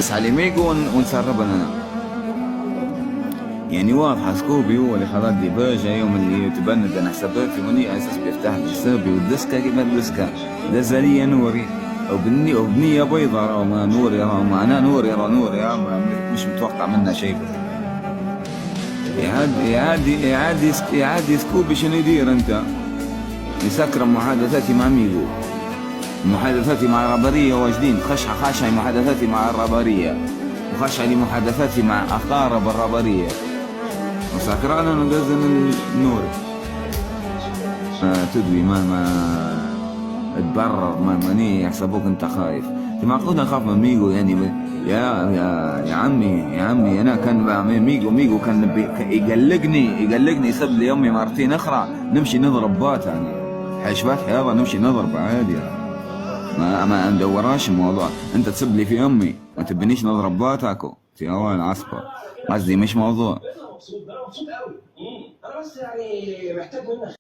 بس على ميجو ونسرب انا. يعني واضحة سكوبي هو اللي خلاص ديباجا يوم اللي يتبند انا حساباتي وني على اساس بيفتح لي حسابي والدسكة كيما الدسكة دزالية نوري او بنية بيضاء راهو ما نوري راهو ما انا نوري راهو نوري مش متوقع منها شيء. يعادي سكوبي شنو يدير انت؟ يسكر محادثاتي مع ميجو، محادثاتي مع الربرية واجدين خاشعة محادثاتي مع الربرية وخاشعة لي محادثاتي مع أقارب الربرية وسكران ونقزن النور. تدوي ما تبرر ماني يحسبوك انت خايف. معقول اخاف من ميجو يعني؟ يا عمي انا كان ميجو كان يقلقني يسب لي امي مرتين اخرى نمشي نضرب بات يعني حشبات حياضة نمشي نضرب عادي. ما ندوراش الموضوع. انت تسب لي في امي ما تبنيش نضرب باتاكو في اوان عصبة قصدي مش موضوع. انا بس يعني محتاج منك